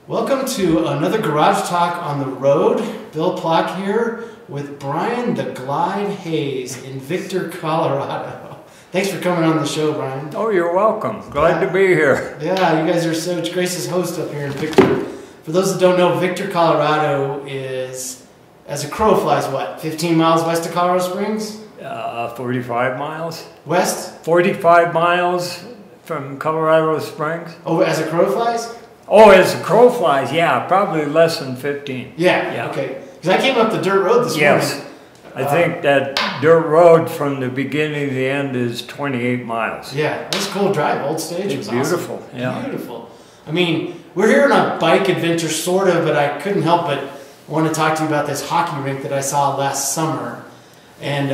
Welcome to another Garage Talk on the road. Bill Plock here with Brian the Glide Hayes in Victor, Colorado. Thanks for coming on the show, Brian. Oh, you're welcome. Glad to be here. Yeah, you guys are such gracious hosts up here in Victor. For those that don't know, Victor, Colorado is, as a crow flies, what, 15 miles west of Colorado Springs? 45 miles. West? 45 miles from Colorado Springs. Oh, as a crow flies? Oh, as a crow flies, yeah, probably less than 15. Yeah. Okay. Because I came up the dirt road this morning. I think that dirt road from the beginning to the end is 28 miles. Yeah, it was a cool drive. Old Stage It's was beautiful. Awesome. Yeah. Beautiful. I mean, we're here on a bike adventure, sort of, but I couldn't help but want to talk to you about this hockey rink that I saw last summer. And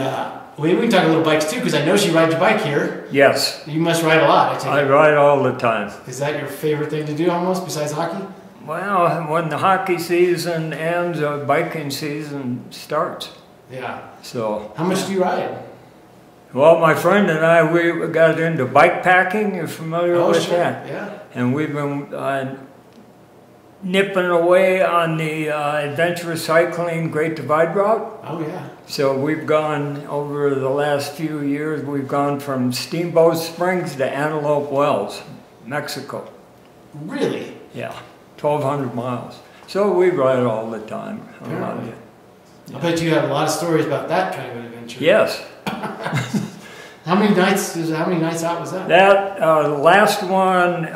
we can talk a little bikes too, because I know you ride your bike here. Yes. You must ride a lot, I take I it. ride all the time. Is that your favorite thing to do almost, besides hockey? Well, when the hockey season ends, biking season starts. Yeah. So. How much do you ride? Well, my friend and I, we got into bike packing. You're familiar with sure. that? Yeah. And we've been nipping away on the adventurous cycling Great Divide route. Oh, yeah. So we've gone, over the last few years, we've gone from Steamboat Springs to Antelope Wells, Mexico. Really? Yeah, 1,200 miles. So we ride all the time. Apparently. I bet you have a lot of stories about that kind of adventure. Yes. How many nights out was that? That last one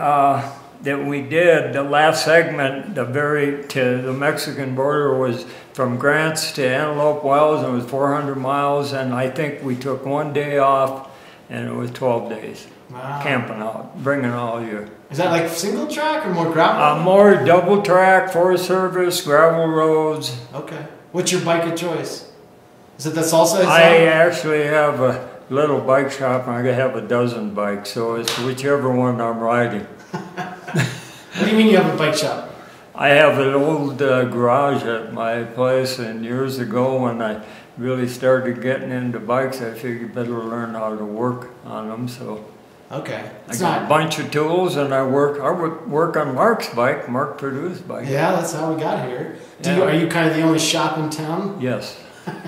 that we did, the last segment, to the Mexican border, was from Grants to Antelope Wells, and it was 400 miles, and I think we took one day off, and it was 12 days. Wow. Camping out, bringing all your... Is that like single track or more gravel? More double track, Forest Service, gravel roads. Okay. What's your bike of choice? Is it the Salsa? I actually have a little bike shop, and I have a dozen bikes, so it's whichever one I'm riding. What do you mean you have a bike shop? I have an old garage at my place, and years ago when I really started getting into bikes, I figured better learn how to work on them. So okay, I got a bunch of tools, and I work on Mark's bike, Mark Purdue's bike. Yeah, that's how we got here. Are you kind of the only shop in town? Yes.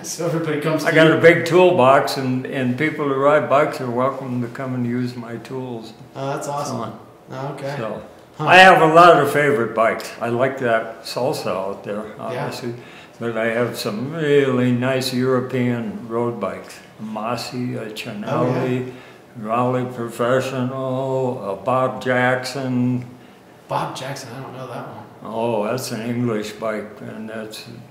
So everybody comes to I got a big toolbox, and people who ride bikes are welcome to come and use my tools. Oh, that's awesome. Okay. So, I have a lot of favorite bikes. I like that Salsa out there, obviously. Yeah. But I have some really nice European road bikes. A Mossy, a Chanelli, Raleigh Professional, a Bob Jackson. Bob Jackson, I don't know that one. Oh, that's an English bike, and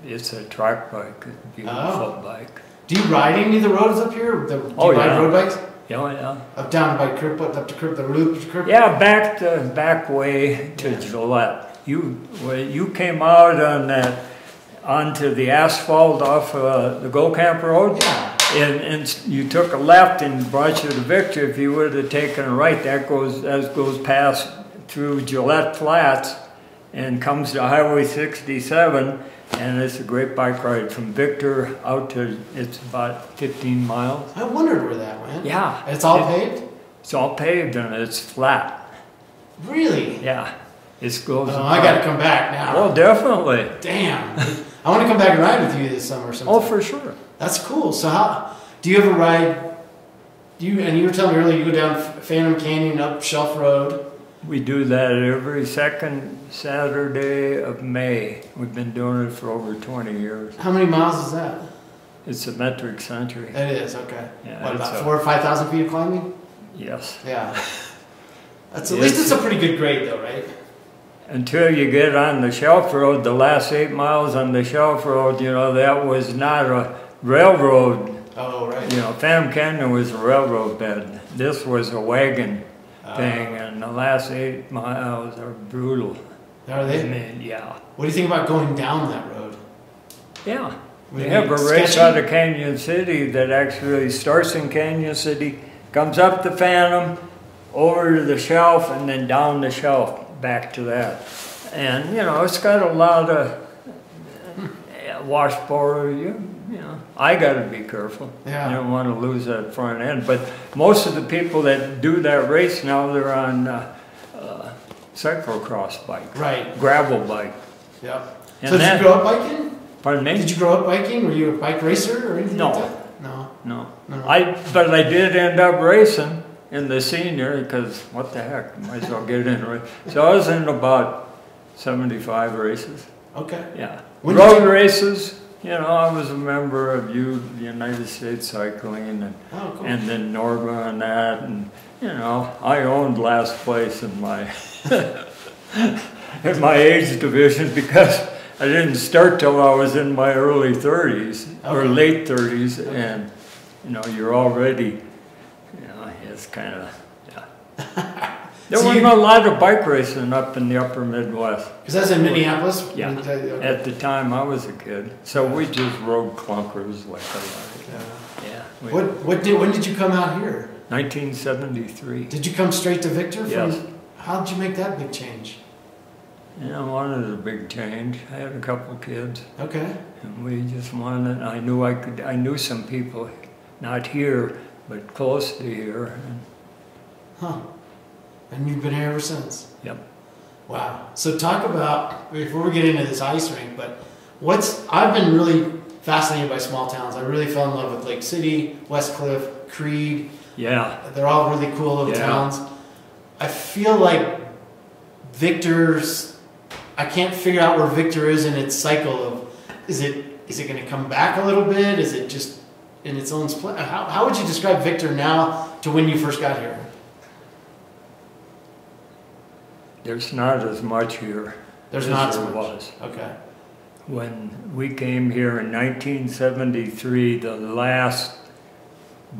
it's a track bike, a beautiful bike. Do you ride any of the roads up here? Do you ride road bikes? Yeah. Up down by Cripple, up to Cripple, the loop to Cripple? Yeah, back way to Gillette. You came out on that onto the asphalt off the Go Camp Road. Yeah. And you took a left and brought you to Victor. If you would have taken a right, that goes past through Gillette Flats and comes to Highway 67. And it's a great bike ride from Victor out to, it's about 15 miles. I wondered where that went. Yeah. It's all paved? It's all paved and it's flat. Really? Yeah. It goes. Oh, I got to come back now. Well, definitely. Damn. I want to come back and ride with you this summer sometime. Oh, for sure. That's cool. So do you ever ride, and you were telling me earlier you go down Phantom Canyon up Shelf Road. We do that every second Saturday of May. We've been doing it for over 20 years. How many miles is that? It's a metric century. It is, okay. Yeah, what, about 4,000 or 5,000 feet of climbing? Yes. Yeah. At least it's a pretty good grade though, right? Until you get on the Shelf Road, the last 8 miles on the Shelf Road, that was not a railroad. Oh, right. Phantom Canyon was a railroad bed. This was a wagon thing, and the last 8 miles are brutal. Are they? I mean, yeah. What do you think about going down that road? Yeah. They have a race out of Canyon City that actually starts in Canyon City, comes up the Phantom, over to the Shelf, and then down the Shelf back to that. And, it's got a lot of washboard. I got to be careful. Yeah. I don't want to lose that front end. But most of the people that do that race now, they're on cyclocross bike. Right. Gravel bike. Yep. And So did you grow up biking? Pardon me? Did you grow up biking? Were you a bike racer or anything No. like that? No. No. No. But I did end up racing in the senior, because what the heck, might as well get in. Right? So I was in about 75 races. Okay. Yeah. When Road did you- races, you know, I was a member of United States Cycling and Oh, cool. and then Norma and that, and you know, I owned last place in my in my age division because I didn't start till I was in my early 30s or Okay. late 30s, and you know, you're already, you know, it's kind of, yeah. There So wasn't a lot of bike racing up in the upper Midwest. Because that's in Minneapolis? Yeah. Okay. At the time I was a kid, so we just rode clunkers like a lot. Yeah. Yeah. When did you come out here? 1973. Did you come straight to Victor? Yes. How did you make that big change? Yeah, I wanted a big change. I had a couple of kids, Okay. and we just wanted. I knew some people, not here, but close to here. And, Huh. And you've been here ever since? yep. Wow. So talk about, before we get into this ice rink, but I've been really fascinated by small towns. I really fell in love with Lake City, West Cliff, Creed. Yeah. They're all really cool little Yeah. towns. I feel like I can't figure out where Victor is in its cycle of, is it going to come back a little bit? Is it just in its own split? How would you describe Victor now to when you first got here? There's not as much here. There's as not as there much. was. Okay. When we came here in 1973, the last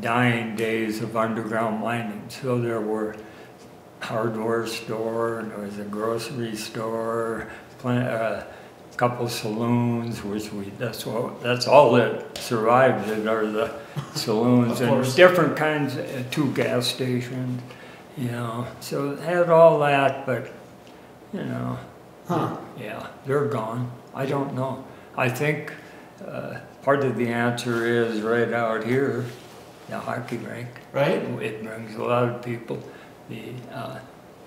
dying days of underground mining. So there were hardware store, and there was a grocery store, a couple saloons, which that's all that survived it are the saloons, Of and course. different kinds, 2 gas stations, you know. So it had all that, but you know, Huh. yeah, they're gone. I don't know. I think part of the answer is right out here, the hockey rink. Right? It brings a lot of people. The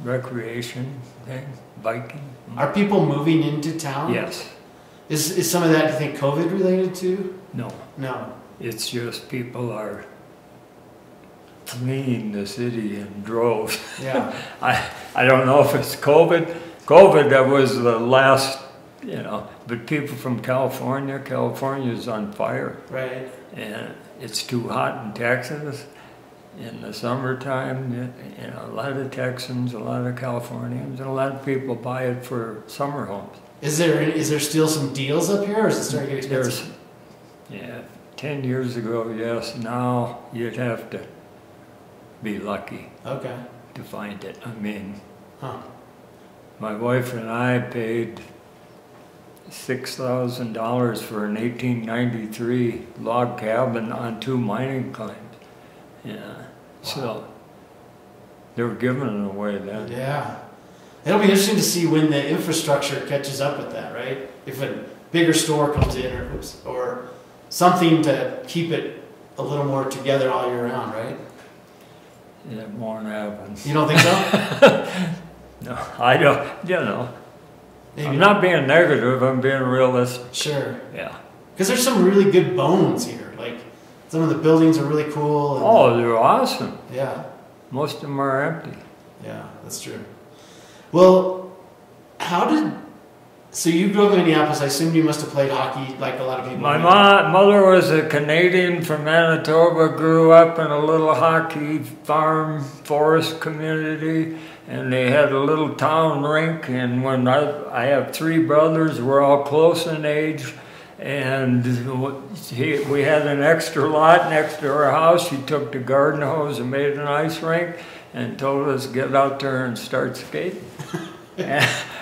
recreation thing, biking. Are people moving into town? Yes. Is some of that, do you think, COVID related to? No. No. It's just people are fleeing the city in droves. Yeah. I don't know if it's COVID. COVID, that was the last, you know, but people from California's on fire. Right. And it's too hot in Texas. In the summertime, you know, a lot of Texans, a lot of Californians, and a lot of people buy it for summer homes. Is there still some deals up here, or is it starting to get expensive? Yeah, 10 years ago, yes. Now you'd have to be lucky Okay. to find it. I mean, Huh. my wife and I paid $6,000 for an 1893 log cabin on 2 mining claims. Yeah, so they were giving it away then. Yeah. It'll be interesting to see when the infrastructure catches up with that, right? If a bigger store comes in, or something to keep it a little more together all year round, right? Yeah, it won't happen. You don't think so? No, I don't, you know. Maybe I'm not being negative, I'm being realistic. Sure. Yeah. Because there's some really good bones here. Like, some of the buildings are really cool. And, Oh, they're awesome. yeah. Most of them are empty. Yeah, that's true. Well, so you grew up in Minneapolis. I assume you must have played hockey like a lot of people. My mother was a Canadian from Manitoba, grew up in a little hockey farm forest community, and they had a little town rink. And when I have 3 brothers, we're all close in age, and we had an extra lot next to our house. She took the garden hose and made an ice rink and told us to get out there and start skating.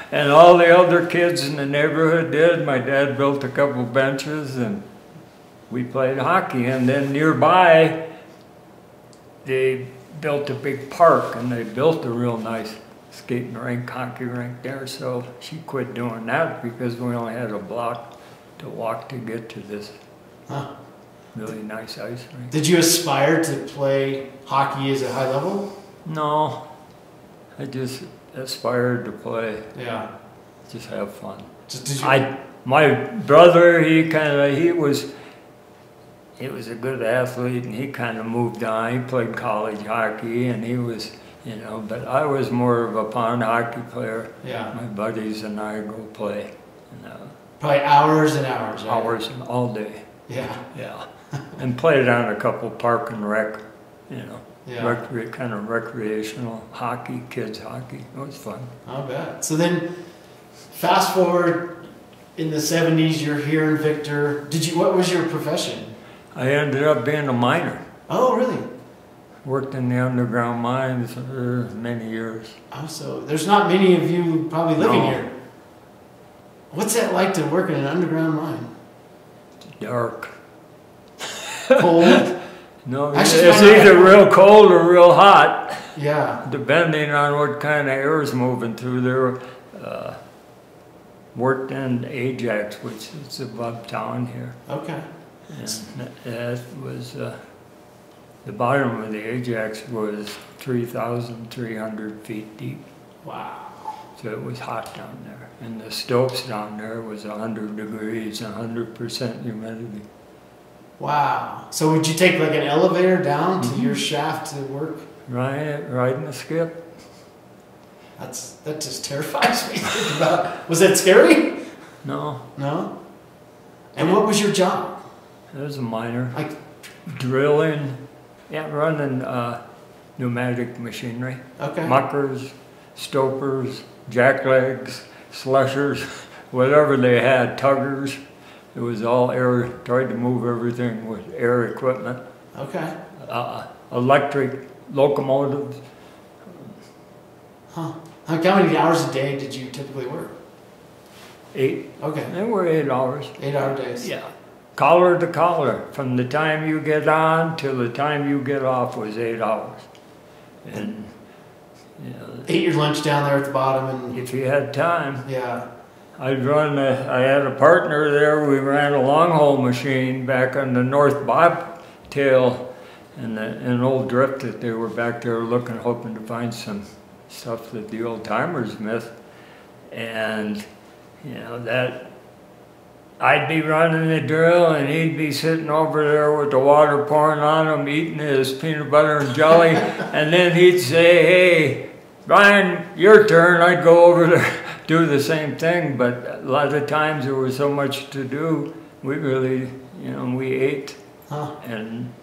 And all the other kids in the neighborhood did. My dad built a couple benches and we played hockey. And then nearby, they built a big park and they built a real nice skating rink, hockey rink there. So she quit doing that because we only had a block to walk to get to this really nice ice rink. Did you aspire to play hockey as a high level? No, aspired to play. Yeah. Just have fun. Did you? My brother, he was a good athlete, and he kind of moved on. He played college hockey, and he was, but I was more of a pond hockey player. Yeah. My buddies and I go play. Probably hours and hours. Right? Hours and all day. Yeah. Yeah. And played on a couple park and rec, Yeah. kind of recreational hockey, kids hockey. It was fun. I'll bet. So then, fast forward in the 70s, you're here in Victor. What was your profession? I ended up being a miner. Oh, really? Worked in the underground mines for many years. Oh, so there's not many of you probably living here. What's that like to work in an underground mine? It's dark. Cold? No, it's either real cold or real hot. Yeah. Depending on what kind of air is moving through there. Worked in Ajax, which is above town here. Okay. And that was, the bottom of the Ajax was 3,300 feet deep. Wow. So it was hot down there. And the stopes down there was 100 degrees, 100% humidity. Wow. So would you take like an elevator down to your shaft to work? Riding a skip. That just terrifies me to think about. Was that scary? No. No? And what was your job? I was a miner. Like drilling, running pneumatic machinery. Okay. Muckers, stopers, jacklegs, slushers, whatever they had, tuggers. It was all air, tried to move everything with air equipment. Okay. Electric locomotives. Huh. How many hours a day did you typically work? 8. Okay. They were 8 hours. 8-hour days. Yeah. Collar to collar. From the time you get on till the time you get off was 8 hours. And, ate your lunch down there at the bottom and... if you had time. Yeah. I had a partner there. We ran a long hole machine back on the north bobtail and an old drift that they were back there looking, hoping to find some stuff that the old timers missed. And, that I'd be running the drill and he'd be sitting over there with the water pouring on him, eating his peanut butter and jelly. And then he'd say, "Hey, Brian, your turn." I'd go over there, do the same thing. But a lot of times there was so much to do, we really, we ate and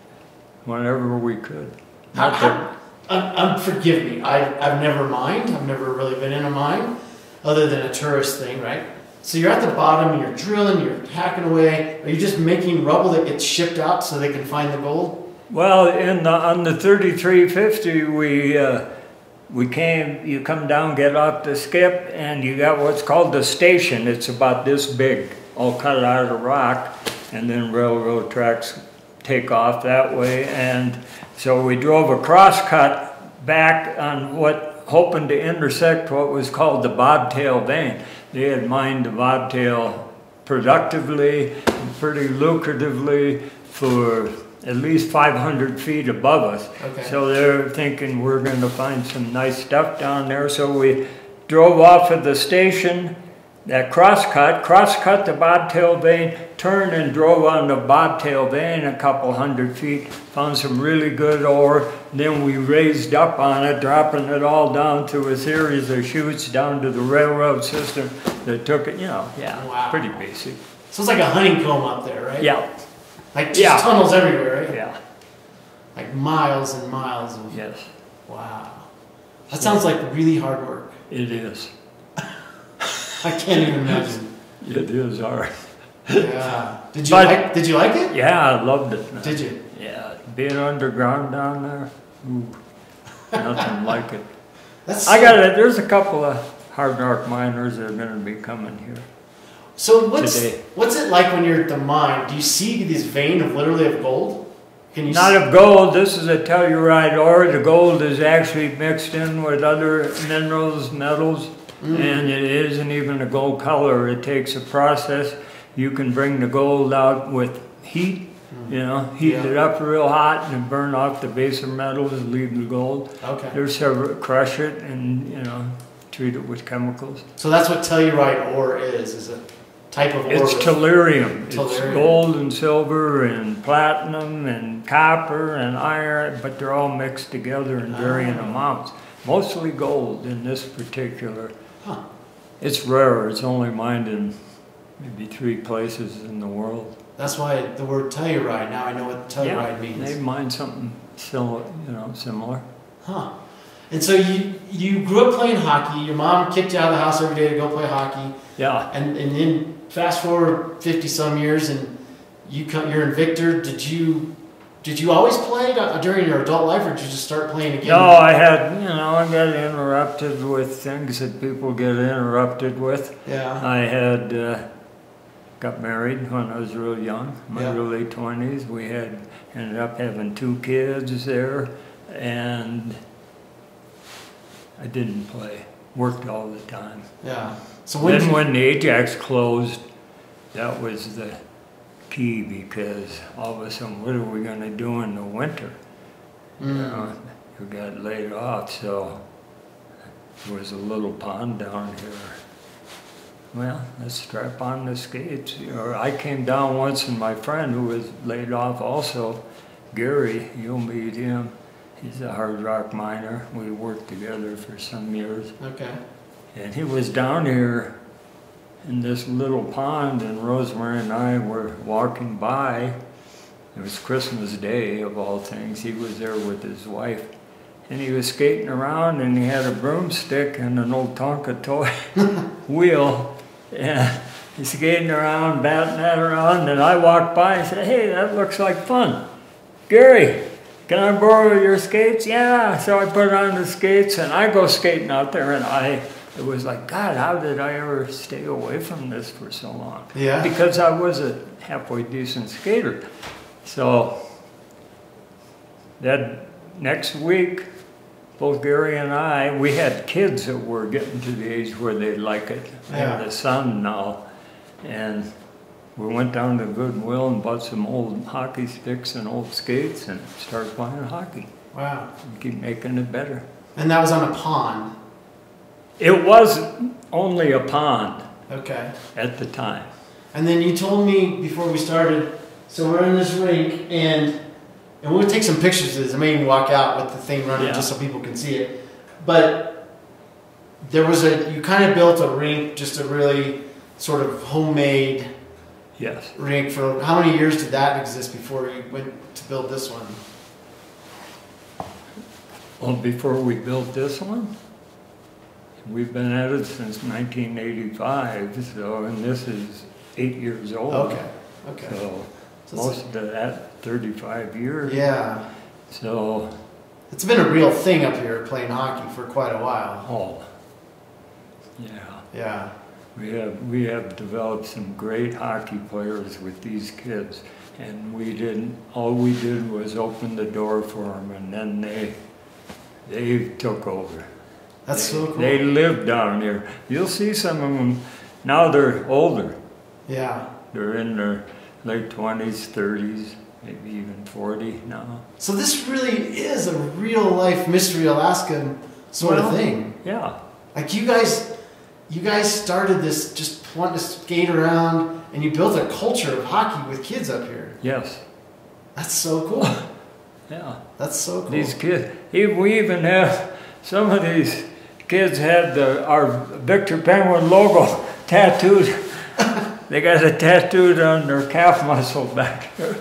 whenever we could. Forgive me. I've never mined. I've never really been in a mine, other than a tourist thing, right? So you're at the bottom and you're drilling, you're hacking away. Are you just making rubble that gets shipped out so they can find the gold? Well, on the 3350, you come down, get off the skip, and you got what's called the station. It's about this big, all cut out of rock, and then railroad tracks take off that way. And so we drove a crosscut back on hoping to intersect what was called the bobtail vein. They had mined the bobtail productively and pretty lucratively for at least 500 feet above us. Okay. So they're thinking we're going to find some nice stuff down there. So we drove off of the station, that crosscut the bobtail vein, turned and drove on the bobtail vein a couple hundred feet, found some really good ore. Then we raised up on it, dropping it all down through a series of chutes down to the railroad system that took it, Wow. Pretty basic. So it's like a honeycomb up there, right? Yeah. Like just tunnels everywhere, right? Yeah. Like miles and miles of... Yes. Wow. That sounds like really hard work. It is. I can't even imagine. It is hard. Yeah. Did you like it? Yeah, I loved it. Man. Did you? Yeah. Being underground down there, nothing like it. There's a couple of hard rock miners that are going to be coming here. So what's it like when you're at the mine? Do you see this vein of gold? Can you Not of gold. This is a telluride ore. The gold is actually mixed in with other minerals, metals, and it isn't even a gold color. It takes a process. You can bring the gold out with heat, heat it up real hot and burn off the baser metals and leave the gold. Okay. There's several, crush it and, treat it with chemicals. So that's what tellurite ore is a type of ore. It's tellurium. It's Tellurium. gold and silver and platinum and copper and iron, but they're all mixed together in varying amounts. Mostly gold in this particular. Huh. It's rare. It's only mined in maybe 3 places in the world. That's why the word telluride. Now I know what telluride means. They mine something similar, similar. Huh. And so you grew up playing hockey. Your mom kicked you out of the house every day to go play hockey. Yeah. And then fast forward 50 some years, and you're in Victor. Did you always play during your adult life, or did you just start playing again? No, I got interrupted with things that people get interrupted with. Yeah. I had got married when I was real young, my early 20s. We ended up having 2 kids there, and I didn't play. Worked all the time. Yeah. So when the Ajax closed, that was the key, because all of a sudden, what are we going to do in the winter? We got laid off, so there was a little pond down here. Well, let's strap on the skates. I came down once, and my friend who was laid off also, Gary, you'll meet him. He's a hard rock miner. We worked together for some years. Okay. And he was down here in this little pond, and Rosemary and I were walking by. It was Christmas Day, of all things. He was there with his wife. And he was skating around, and he had a broomstick and an old Tonka toy wheel. And he's skating around, batting that around, and I walked by and said, "Hey, that looks like fun. Gary, can I borrow your skates?" "Yeah." So I put on the skates, and I go skating out there, and it was like, God, how did I ever stay away from this for so long? Yeah. Because I was a halfway decent skater. So that next week, both Gary and I, we had kids that were getting to the age where they like it. I have a son now. And we went down to Goodwill and bought some old hockey sticks and old skates and started playing hockey. Wow. And keep making it better. And that was on a pond. It was only a pond. Okay. At the time. And then you told me before we started, so we're in this rink, and we'll take some pictures of this. I may even walk out with the thing running just so people can see it. But there was you kind of built a rink, just a really sort of homemade rink. For how many years did that exist before you went to build this one? Well, before we built this one, we've been at it since 1985, and this is 8 years old. Okay. Okay. So most of that, 35 years. Yeah. So it's been a real thing up here playing hockey for quite a while. Oh. Yeah. Yeah. We have developed some great hockey players with these kids, and all we did was open the door for them, and then they took over. That's so cool. They live down here. You'll see some of them, now they're older. Yeah. They're in their late 20s, 30s, maybe even 40 now. So this really is a real life Mystery Alaska sort of thing. Yeah. Like you guys started this just wanting to skate around, and you built a culture of hockey with kids up here. Yes. That's so cool. Yeah. That's so cool. These kids, we even have, some of these kids had our Victor Penguin logo tattooed. They got it tattooed on their calf muscle back there.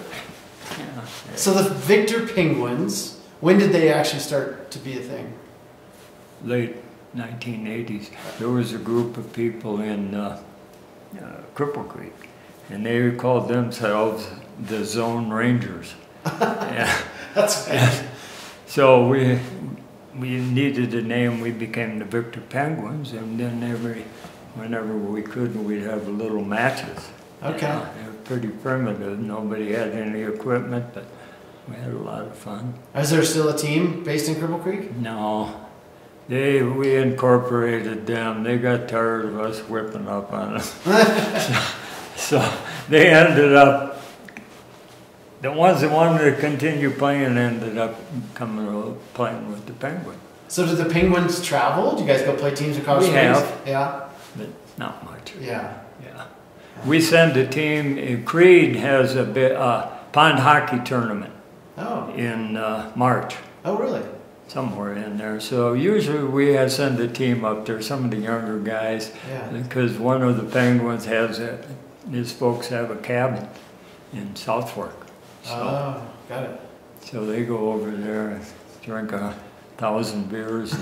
Yeah. So the Victor Penguins, when did they actually start to be a thing? Late 1980s. There was a group of people in Cripple Creek, and they called themselves the Zone Rangers. That's good. So we needed a name. We became the Victor Penguins, and then whenever we could, we'd have little matches. Okay. They were pretty primitive. Nobody had any equipment, but we had a lot of fun. Is there still a team based in Cripple Creek? No. We incorporated them. They got tired of us whipping up on them. so they ended up, the ones that wanted to continue playing ended up playing with the Penguin. So do the Penguins travel? Do you guys go play teams across the We have. Yeah. But not much. Yeah. Yeah. We send a team, Creed has a pond hockey tournament in March. Oh, really? Somewhere in there. So usually we send a team up there, some of the younger guys, because one of the Penguins his folks have a cabin in South Fork. So, got it. So they go over there and drink 1,000 beers.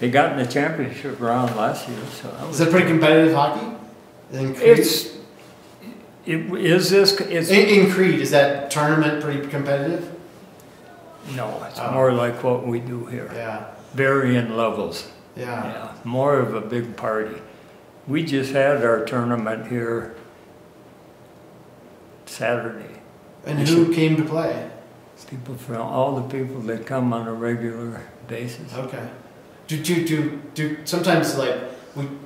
They got in the championship round last year. So is it pretty competitive hockey? In Creed? In Creed, is that tournament pretty competitive? No, it's more like what we do here. Yeah. Varying levels. Yeah. More of a big party. We just had our tournament here Saturday. And who came to play? People from all the people that come on a regular basis. Okay. Do sometimes like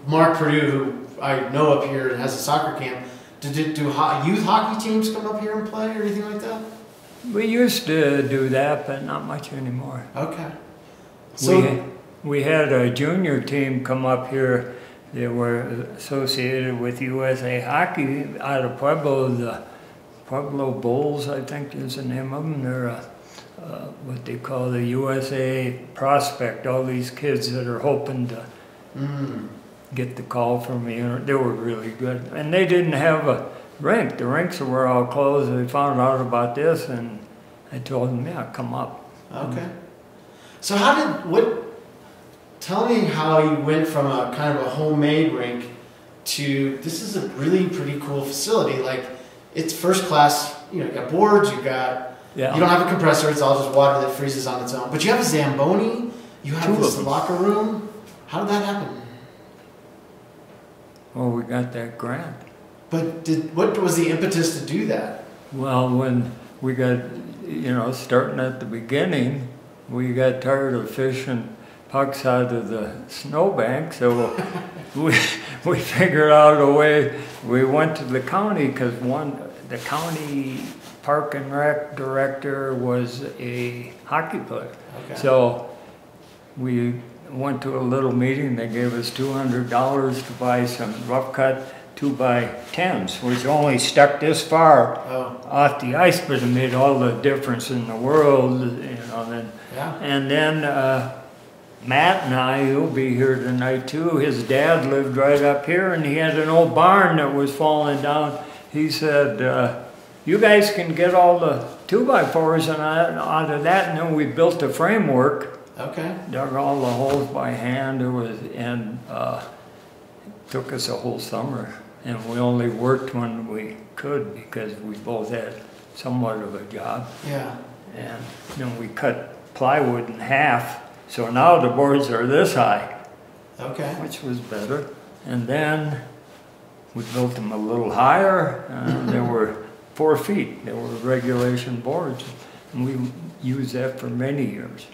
Mark Purdue, who I know up here and has a soccer camp, do youth hockey teams come up here and play or anything like that? We used to do that, but not much anymore. Okay. So we had a junior team come up here. They were associated with USA Hockey out of Pueblo. The Pueblo Bulls, I think is the name of them. They're what they call the USA Prospect. All these kids that are hoping to get the call from me. They were really good. And they didn't have a rink. The rinks were all closed. They found out about this, and I told them, yeah, come up. Okay. So tell me how you went from a kind of a homemade rink to, this is a really pretty cool facility. Like, it's first class, you got boards, you don't have a compressor, it's all just water that freezes on its own. But you have a Zamboni, you have this locker room. How did that happen? Well, we got that grant. But what was the impetus to do that? Well, when we got, starting at the beginning, we got tired of fishing pucks out of the snowbank, so we figured out a way. We went to the county because the county park and rec director was a hockey player. Okay. So we went to a little meeting. They gave us $200 to buy some rough cut 2x10s, which only stuck this far off the ice, but it made all the difference in the world, And then Matt and I, he'll be here tonight too. His dad lived right up here, and he had an old barn that was falling down. He said, "You guys can get all the 2x4s out of that," and then we built a framework. Okay. Dug all the holes by hand. Took us a whole summer, and we only worked when we could because we both had somewhat of a job. Yeah. And then we cut plywood in half, so now the boards are this high. Okay. Which was better. And then we built them a little higher. They were 4 feet. They were regulation boards, and we used that for many years.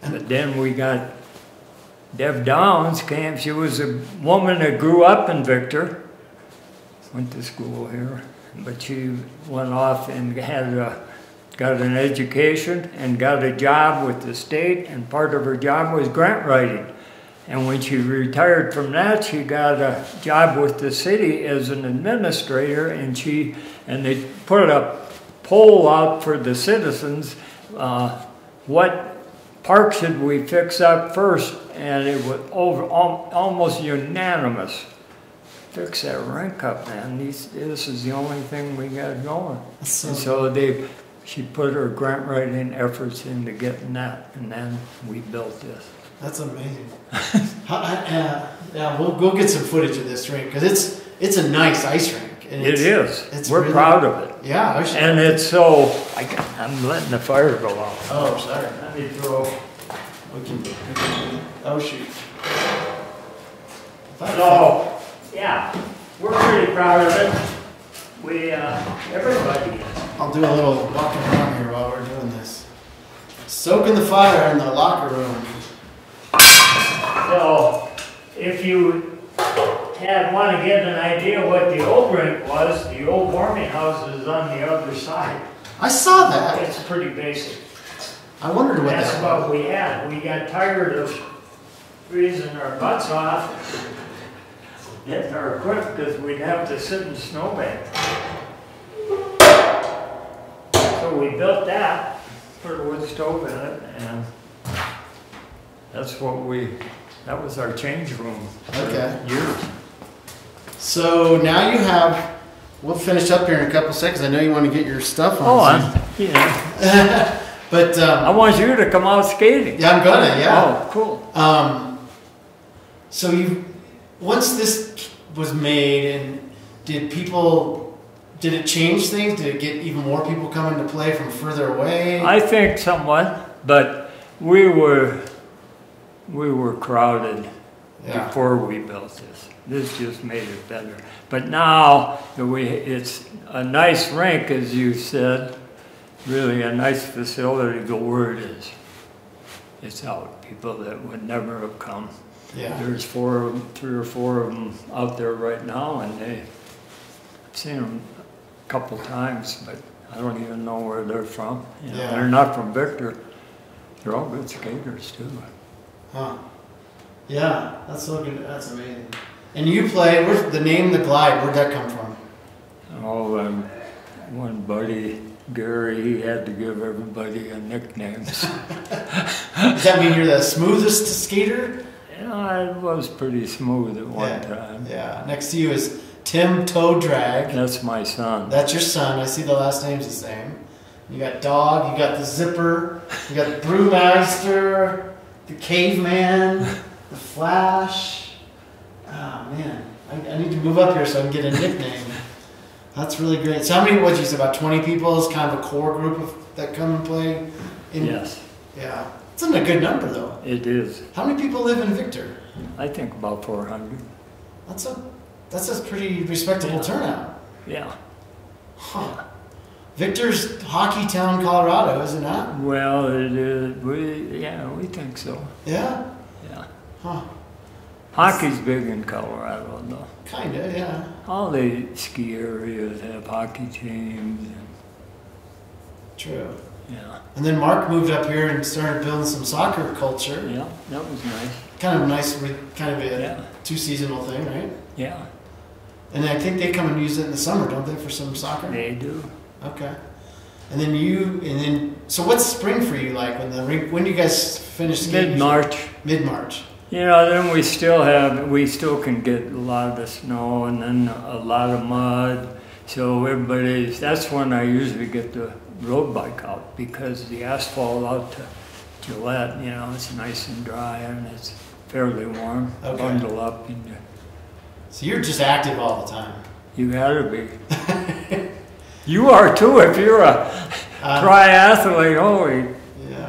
But then we got Deb Downs came. She was a woman that grew up in Victor, went to school here, but she went off and got an education and got a job with the state, and part of her job was grant writing. And when she retired from that, she got a job with the city as an administrator, and they put a poll out for the citizens, what park should we fix up first, and it was almost unanimous. Fix that rink up, man. This is the only thing we got going. And so she put her grant writing efforts into getting that, and then we built this. That's amazing. Yeah, we'll get some footage of this rink because it's a nice ice rink. And it is. We're really proud of it. Yeah, and it's so. I'm letting the fire go off. Oh, sorry. Let me throw. Oh shoot. So, yeah, we're pretty proud of it. Everybody is. I'll do a little walking around here while we're doing this. Soaking the fire in the locker room. So, if you want to get an idea what the old rink was, the old warming house is on the other side. I saw that. It's pretty basic. I wondered what That's that what we had. We got tired of freezing our butts off, getting our equipment, because we'd have to sit in snowbank. So we built that, put a wood stove in it, and that's what that was our change room for years. So now you have, we'll finish up here in a couple seconds. I know you want to get your stuff on. But I want you to come out skating. Yeah, I'm gonna. Yeah. Oh, cool. So once this was made, and did it change things? Did it get even more people coming to play from further away? I think somewhat, but we were crowded before we built this. This just made it better. But now it's a nice rink, as you said. Really a nice facility. The word is, it's out. People that would never have come. Yeah. There's 3 or 4 of them out there right now, and I've seen them a couple times, but I don't even know where they're from. You know, they're not from Victor. They're all good skaters too. Huh. Yeah, that's looking. That's amazing. And you play. Where's the name, the Glide? Where'd that come from? Oh, one buddy, Gary, he had to give everybody a nickname. Does that mean you're the smoothest skater? Yeah, I was pretty smooth at one time. Yeah. Next to you is Tim Toe Drag. That's my son. That's your son. I see the last name's the same. You got Dog. You got the Zipper. You got the Brewmaster. The Caveman. The Flash. Oh man, I need to move up here so I can get a nickname. That's really great. So how many, what'd you say, about 20 people is kind of a core group that come and play? Yes. Yeah. It's not a good number though. It is. How many people live in Victor? I think about 400. That's a pretty respectable turnout. Yeah. Huh. Victor's hockey town, Colorado, is it not? Well, it is. We think so. Yeah? Yeah. Huh. Hockey's big in Colorado, though. Kinda, yeah. All the ski areas have hockey teams. True. Yeah. And then Mark moved up here and started building some soccer culture. Yeah, that was nice. Kind of nice, kind of a two-seasonal thing, right? Yeah. And I think they come and use it in the summer, don't they, for some soccer? They do. Okay. So what's spring for you like when do you guys finish skating? Mid-March. Mid-March. You know, then we still can get a lot of the snow and then a lot of mud. So that's when I usually get the road bike out, because the asphalt out to Gillette, you know, it's nice and dry and it's fairly warm. Okay. Bundle up. So you're just active all the time. You gotta be. You are too, if you're a triathlete. Holy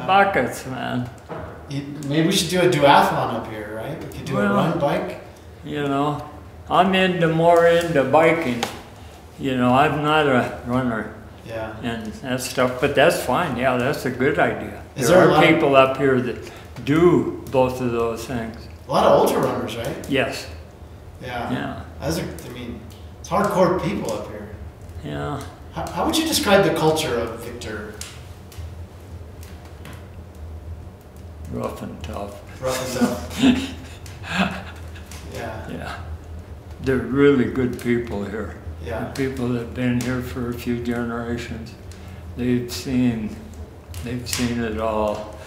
buckets, man. Maybe we should do a duathlon up here, right? We could do a run bike. You know, I'm more into biking. You know, I'm not a runner. Yeah. And that stuff, but that's fine. Yeah, that's a good idea. There are people up here that do both of those things. A lot of ultra runners, right? Yes. Yeah. Yeah. It's hardcore people up here. Yeah. How would you describe the culture of Victor? Rough and tough. Rough and tough. Yeah. Yeah. They're really good people here. Yeah. The people that have been here for a few generations. They've seen it all,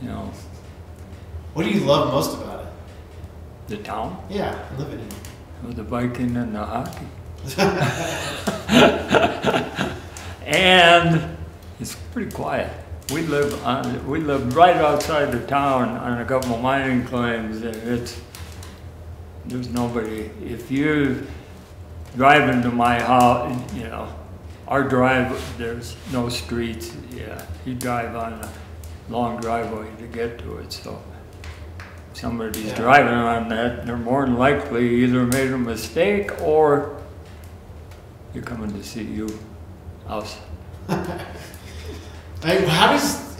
you know. What do you love most about it? The town? Yeah, living in it. Well, the biking and the hockey. And it's pretty quiet. We live right outside the town on a couple of mining claims, and there's nobody. If you drive into my house, you know, our drive, there's no streets. Yeah, you drive on a long driveway to get to it. So if somebody's driving on that, they're more than likely either made a mistake or you're coming to see us.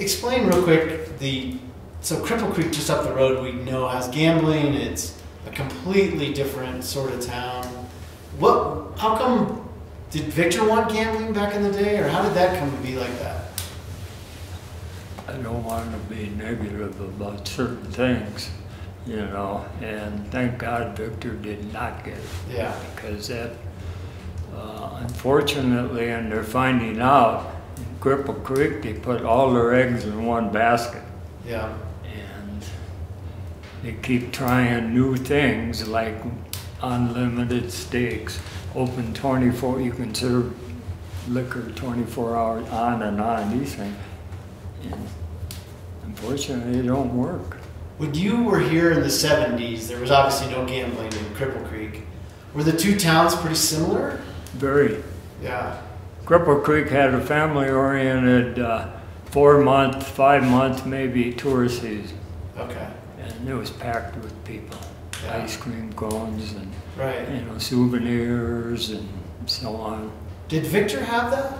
Explain real quick so Cripple Creek just up the road we know has gambling. It's a completely different sort of town. How come, did Victor want gambling back in the day, or how did that come to be like that? don't want to be negative about certain things, you know, and thank God Victor did not get it. Yeah. Because that, unfortunately, and they're finding out, in Cripple Creek, they put all their eggs in one basket. Yeah. And they keep trying new things like unlimited steaks, open 24, you can serve liquor 24 hours on and on, these things. And unfortunately, they don't work. When you were here in the 70s, there was obviously no gambling in Cripple Creek. Were the two towns pretty similar? Very. Yeah. Cripple Creek had a family-oriented 4-month, 5-month, maybe tour season. Okay. And it was packed with people. Yeah. Ice cream cones and Right. you know, souvenirs and so on. Did Victor have that?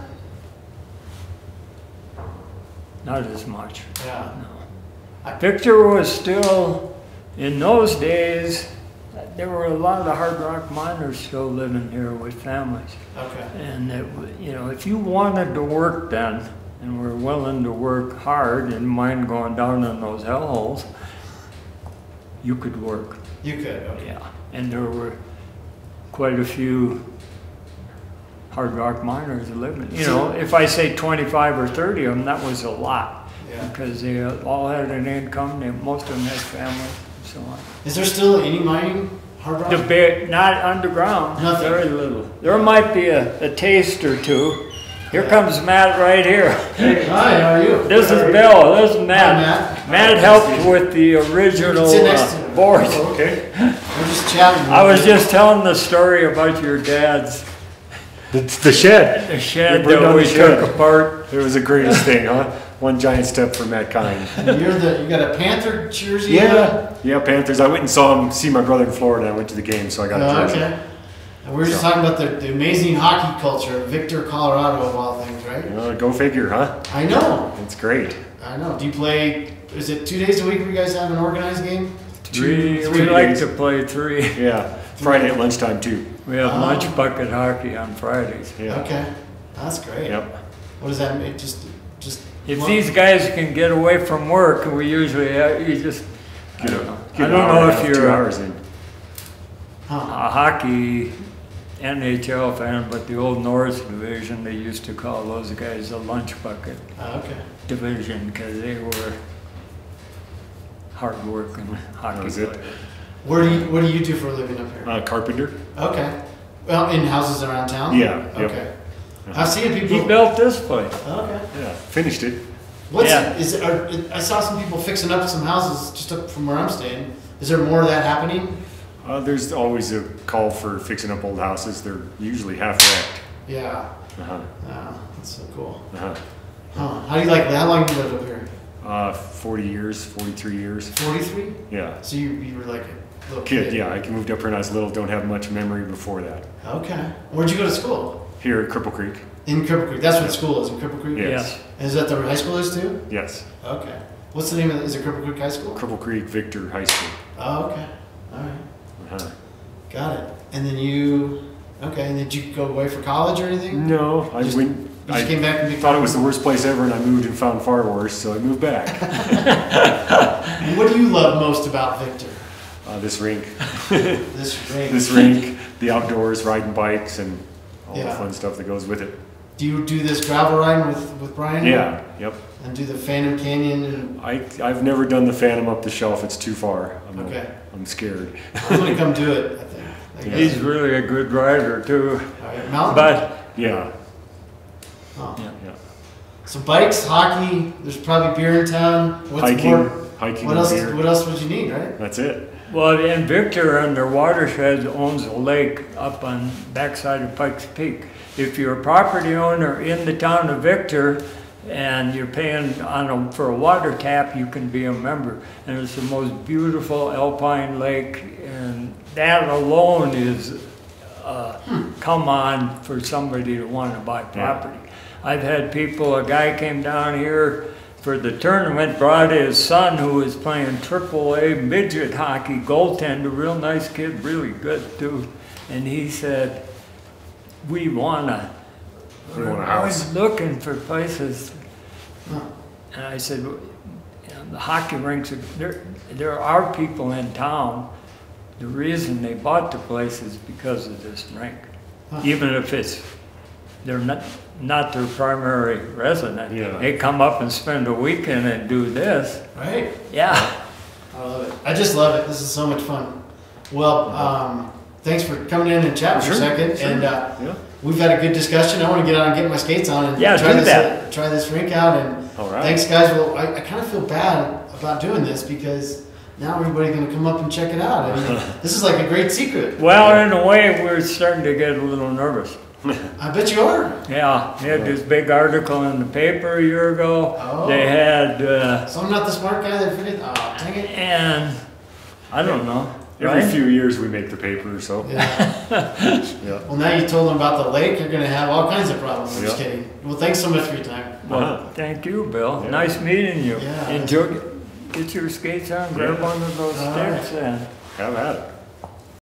Not as much. Yeah. No. Victor was still, in those days, there were a lot of hard rock miners still living here with families. Okay. And it, you know, if you wanted to work then, and were willing to work hard and mind going down in those hellholes, you could work. You could, okay. Yeah. And there were quite a few hard rock miners living. You know, if I say 25 or 30 of them, that was a lot. Yeah. Because they all had an income, most of them had families and so on. Is there still any mining hard rock? Not underground, Nothing. very little. There might be a taste or two. Here comes Matt right here. Hey, hi, how are you? This is Bill, this is Matt. Matt. Matt helped with the original Sit next to him. board. Okay. We're just chatting. I was just telling the story about your dad's The shed. the shed burned that down we the shed. took apart. It was the greatest thing, huh? One giant step for mankind. You got a Panther jersey? Yeah, Panthers. I went and saw him, see my brother in Florida. I went to the game, so I got a Oh, jersey. okay. And we were just talking about the amazing hockey culture of Victor, Colorado, of all things, right? Go figure, huh? I know. It's great. I know. Do you play? Is it 2 days a week? You guys have an organized game? We three like days. to play 3. Yeah, Friday at lunchtime too. We have Oh. lunch bucket hockey on Fridays. Yeah. Okay, that's great. Yep. What does that mean? Just. If these guys can get away from work, we usually you just I don't know. I don't know if you're 2 hours in. Huh. a hockey NHL fan, but the old North division, they used to call those guys the lunch bucket Okay. division because they were hard-working hockey That was it. players. What do you do for a living up here? Carpenter. Okay. Well, in houses around town. Yeah, yep. Okay. I've seen people. He built this place. Okay. Yeah, finished it. What's Yeah. I saw some people fixing up some houses just up from where I'm staying. Is there more of that happening? There's always a call for fixing up old houses. They're usually half wrecked. Yeah. Uh-huh. Oh, that's so cool. Uh-huh. Huh. How long have you lived up here? 40 years, 43 years. 43? Yeah. So you were like a little Kid, yeah. I moved up here when I was little. Don't have much memory before that. Okay. Where'd you go to school? Here at Cripple Creek. In Cripple Creek. That's what school is in Cripple Creek? Yes. And is that the high school is too? Yes. Okay. What's the name of it? Is it Cripple Creek High School? Cripple Creek Victor High School. Oh, okay. All right. Uh-huh. Got it. And then and did you go away for college or anything? No, I Just- went. You just came back and thought it was the worst place ever, and I moved and found far worse, so I moved back. What do you love most about Victor? This rink. This ring. This rink, the outdoors, riding bikes, and all the Yeah. fun stuff that goes with it. Do you do this gravel riding with Brian? Yeah, yep. And do the Phantom Canyon? And I've never done the Phantom up the shelf. It's too far. Okay. I'm scared. I'm gonna come do it. I think. He's really a good rider too. All right. Mountain. But Yeah, Oh. yeah. yeah. So bikes, hockey. There's probably beer in town. What's Hiking, more? hiking, What and else? beer. What else would you need, right? That's it. Well, and Victor under watershed owns a lake up on backside of Pikes Peak. If you're a property owner in the town of Victor and you're paying for a water tap, you can be a member. And it's the most beautiful alpine lake, and that alone is come on for somebody to want to buy property. I've had people, a guy came down here for the tournament, brought his son who was playing AAA midget hockey, goaltender, real nice kid, really good too. And he said, we want We want a I house. was looking for places. And I said, the hockey rinks, there are people in town, the reason they bought the place is because of this rink. Huh. Even if they're not their primary resident. Yeah. They come up and spend a weekend and do this. Right. Yeah. I love it. I just love it. This is so much fun. Well, thanks for coming in and chatting for a second. Sure. And we've had a good discussion. I want to get out and get my skates on and try this rink out. And thanks, guys. Well, I kind of feel bad about doing this because now everybody's going to come up and check it out. I mean, this is like a great secret. Well, in a way, we're starting to get a little nervous. I bet you are. Yeah, they had this big article in the paper a year ago. Oh. They had... so I'm not the smart guy that figured... Oh, dang it. And I don't know. Every few years we make the paper, so... Yeah. Well, now you told them about the lake, you're going to have all kinds of problems. I'm just kidding. Well, thanks so much for your time. Well, thank you, Bill. Yeah. Nice meeting you. Yeah. Enjoy. Get your skates on, grab one of those sticks, and have at it.